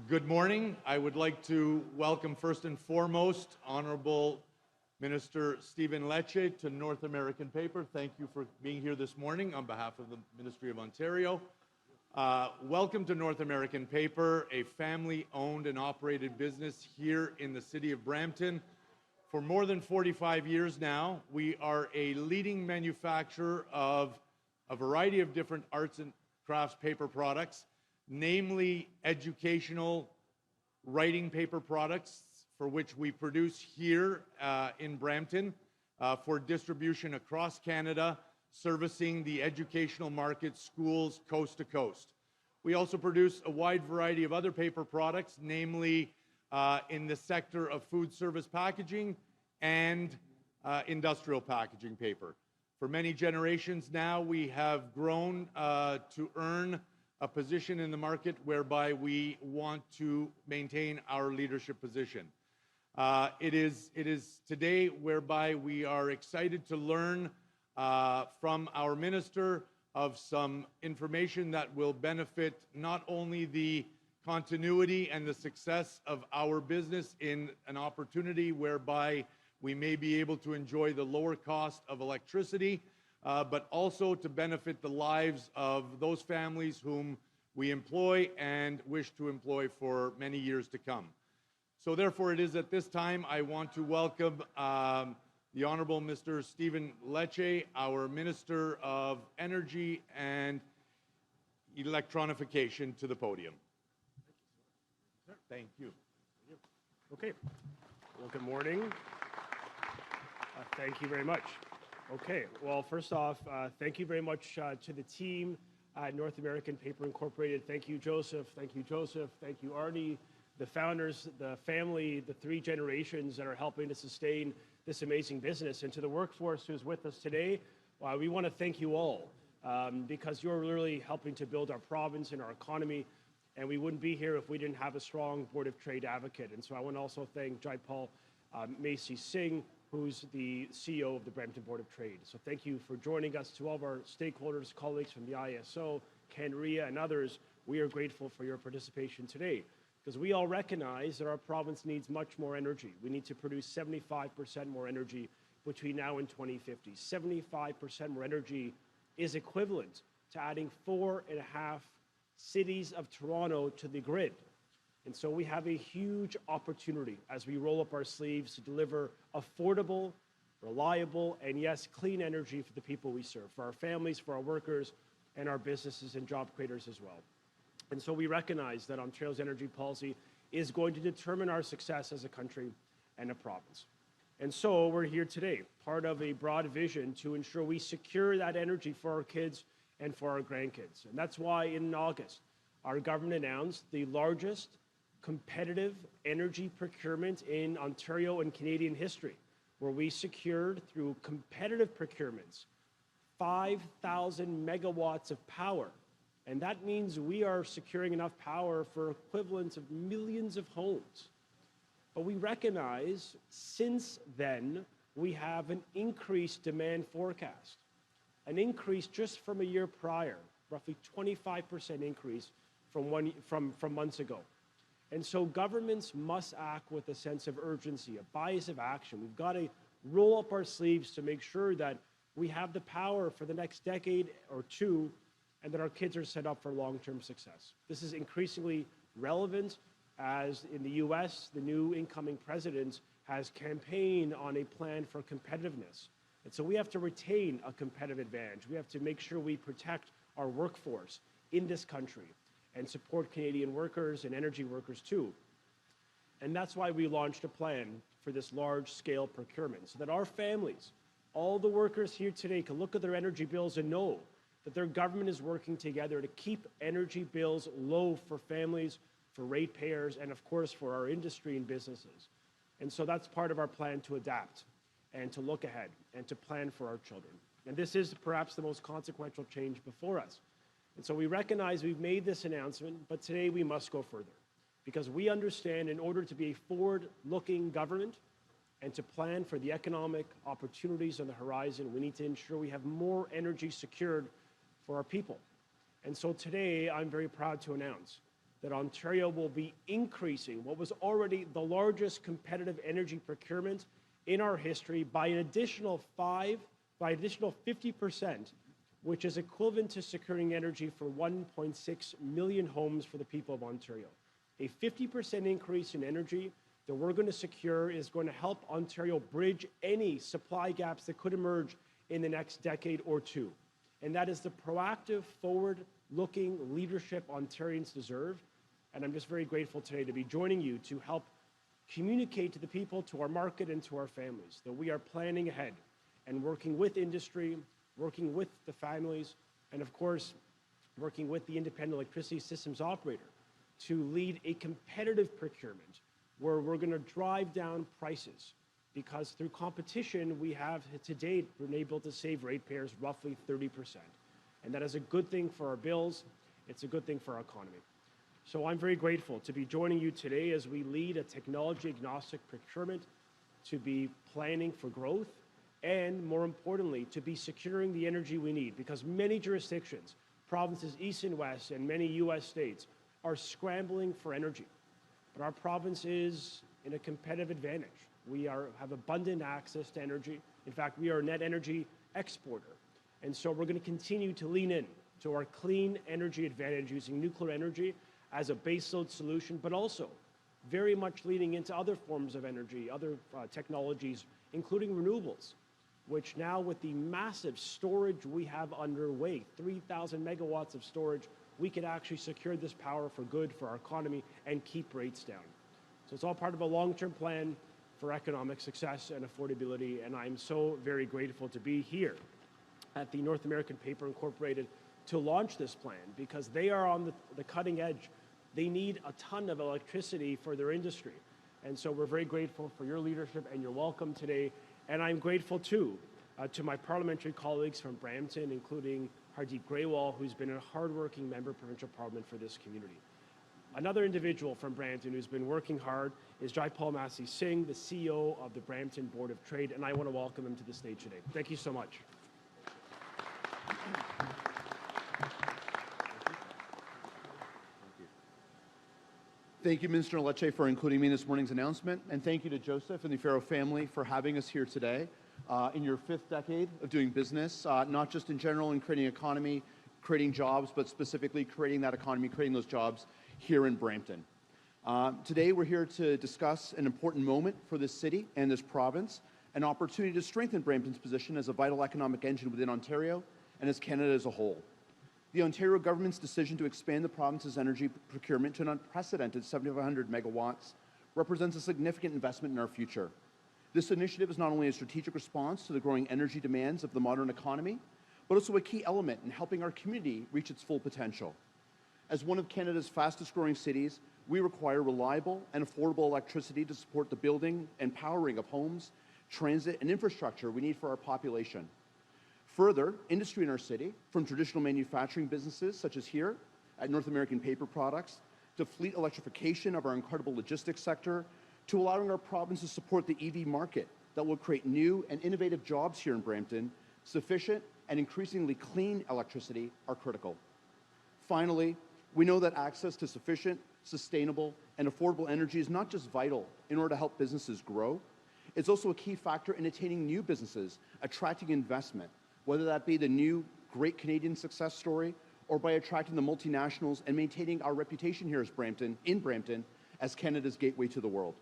Good morning. I would like to welcome first and foremost Honorable Minister Stephen Lecce to North American Paper. Thank you for being here this morning on behalf of the Ministry of Ontario. Welcome to North American Paper, a family-owned and operated business here in the city of Brampton. For more than 45 years now, we are a leading manufacturer of a variety of different arts and crafts paper products, namely educational writing paper products, for which we produce here in Brampton for distribution across Canada, servicing the educational market, schools coast to coast. We also produce a wide variety of other paper products, namely in the sector of food service packaging and industrial packaging paper. For many generations now, we have grown to earn a position in the market whereby we want to maintain our leadership position. It is today whereby we are excited to learn from our minister of some information that will benefit not only the continuity and the success of our business in an opportunity whereby we may be able to enjoy the lower cost of electricity, but also to benefit the lives of those families whom we employ and wish to employ for many years to come. So therefore it is at this time I want to welcome the Honourable Mr. Stephen Lecce, our Minister of Energy and Electronification, to the podium. Thank you. Okay. Well, good morning. Thank you very much. Okay. Well, first off, thank you very much to the team at North American Paper Incorporated. Thank you, Joseph. Thank you, Joseph. Thank you, Arnie, the founders, the family, the 3 generations that are helping to sustain this amazing business. And to the workforce who's with us today, we want to thank you all because you're really helping to build our province and our economy. And we wouldn't be here if we didn't have a strong Board of Trade advocate. And so I want to also thank Jaipal Macy Singh, who's the CEO of the Brampton Board of Trade. So thank you for joining us. To all of our stakeholders, colleagues from the ISO, CanRIA, and others, we are grateful for your participation today, because we all recognize that our province needs much more energy. We need to produce 75% more energy between now and 2050. 75% more energy is equivalent to adding 4.5 cities of Toronto to the grid. And so we have a huge opportunity as we roll up our sleeves to deliver affordable, reliable, and yes, clean energy for the people we serve, for our families, for our workers, and our businesses and job creators as well. And so we recognize that Ontario's energy policy is going to determine our success as a country and a province. And so we're here today, part of a broad vision to ensure we secure that energy for our kids and for our grandkids. And that's why in August, our government announced the largest competitive energy procurement in Ontario and Canadian history, where we secured through competitive procurements 5,000 megawatts of power. And that means we are securing enough power for equivalents of millions of homes. But we recognize since then we have an increased demand forecast, an increase just from a year prior, roughly 25% increase from months ago. And so governments must act with a sense of urgency, a bias of action. We've got to roll up our sleeves to make sure that we have the power for the next decade or two, and that our kids are set up for long-term success. This is increasingly relevant as in the US, the new incoming president has campaigned on a plan for competitiveness. And so we have to retain a competitive advantage. We have to make sure we protect our workforce in this country and support Canadian workers and energy workers too. And that's why we launched a plan for this large-scale procurement, so that our families, all the workers here today, can look at their energy bills and know that their government is working together to keep energy bills low for families, for ratepayers, and of course for our industry and businesses. And so that's part of our plan to adapt and to look ahead and to plan for our children. And this is perhaps the most consequential change before us. And so we recognize we've made this announcement, but today we must go further, because we understand in order to be a forward-looking government and to plan for the economic opportunities on the horizon, we need to ensure we have more energy secured for our people. And so today I'm very proud to announce that Ontario will be increasing what was already the largest competitive energy procurement in our history by an additional 50%, which is equivalent to securing energy for 1.6 million homes for the people of Ontario. A 50% increase in energy that we're going to secure is going to help Ontario bridge any supply gaps that could emerge in the next decade or two. And that is the proactive, forward-looking leadership Ontarians deserve. And I'm just very grateful today to be joining you to help communicate to the people, to our market, and to our families that we are planning ahead and working with industry, working with the families, and of course, working with the independent electricity systems operator to lead a competitive procurement where we're going to drive down prices, because through competition, we have to date been able to save ratepayers roughly 30%. And that is a good thing for our bills. It's a good thing for our economy. So I'm very grateful to be joining you today as we lead a technology-agnostic procurement, to be planning for growth, and more importantly, to be securing the energy we need, because many jurisdictions, provinces east and west, and many US states are scrambling for energy. But our province is in a competitive advantage. We have abundant access to energy. In fact, we are a net energy exporter. And so we're going to continue to lean in to our clean energy advantage using nuclear energy as a baseload solution, but also very much leaning into other forms of energy, other technologies, including renewables, which now with the massive storage we have underway, 3,000 megawatts of storage, we could actually secure this power for good for our economy and keep rates down. So it's all part of a long-term plan for economic success and affordability, and I'm so very grateful to be here at the North American Paper Incorporated to launch this plan, because they are on the cutting edge. They need a ton of electricity for their industry. And so we're very grateful for your leadership and your welcome today. And I'm grateful too to my parliamentary colleagues from Brampton, including Hardeep Grewal, who's been a hardworking member of provincial parliament for this community. Another individual from Brampton who's been working hard is Jaipal Massey Singh, the CEO of the Brampton Board of Trade, and I want to welcome him to the stage today. Thank you so much. Thank you, Minister Lecce, for including me in this morning's announcement, and thank you to Joseph and the Farrow family for having us here today in your 5th decade of doing business, not just in general in creating economy, creating jobs, but specifically creating that economy, creating those jobs here in Brampton. Today, we're here to discuss an important moment for this city and this province, an opportunity to strengthen Brampton's position as a vital economic engine within Ontario and as Canada as a whole. The Ontario government's decision to expand the province's energy procurement to an unprecedented 7,500 megawatts represents a significant investment in our future. This initiative is not only a strategic response to the growing energy demands of the modern economy, but also a key element in helping our community reach its full potential. As one of Canada's fastest growing cities, we require reliable and affordable electricity to support the building and powering of homes, transit, and infrastructure we need for our population. Further, industry in our city, from traditional manufacturing businesses such as here at North American Paper Products, to fleet electrification of our incredible logistics sector, to allowing our province to support the EV market that will create new and innovative jobs here in Brampton, sufficient and increasingly clean electricity are critical. Finally, we know that access to sufficient, sustainable, and affordable energy is not just vital in order to help businesses grow, it's also a key factor in attaining new businesses, attracting investment, whether that be the new great Canadian success story or by attracting the multinationals and maintaining our reputation here as in Brampton as Canada's gateway to the world.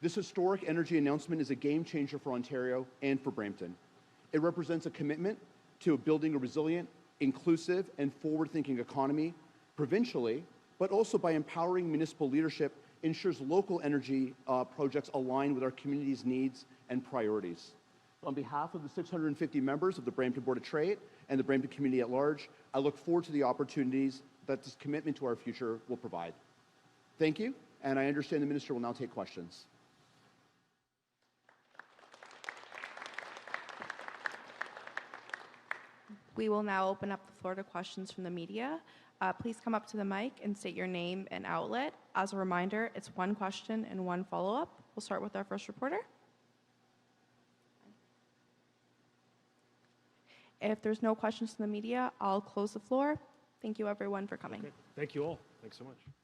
This historic energy announcement is a game changer for Ontario and for Brampton. It represents a commitment to building a resilient, inclusive, and forward-thinking economy provincially, but also by empowering municipal leadership ensures local energy projects align with our community's needs and priorities. On behalf of the 650 members of the Brampton Board of Trade and the Brampton community at large, I look forward to the opportunities that this commitment to our future will provide. Thank you, and I understand the Minister will now take questions. We will now open up the floor to questions from the media. Please come up to the mic and state your name and outlet. As a reminder, it's one question and one follow-up. We'll start with our first reporter. If there's no questions from the media, I'll close the floor. Thank you, everyone, for coming. Okay. Thank you all. Thanks so much.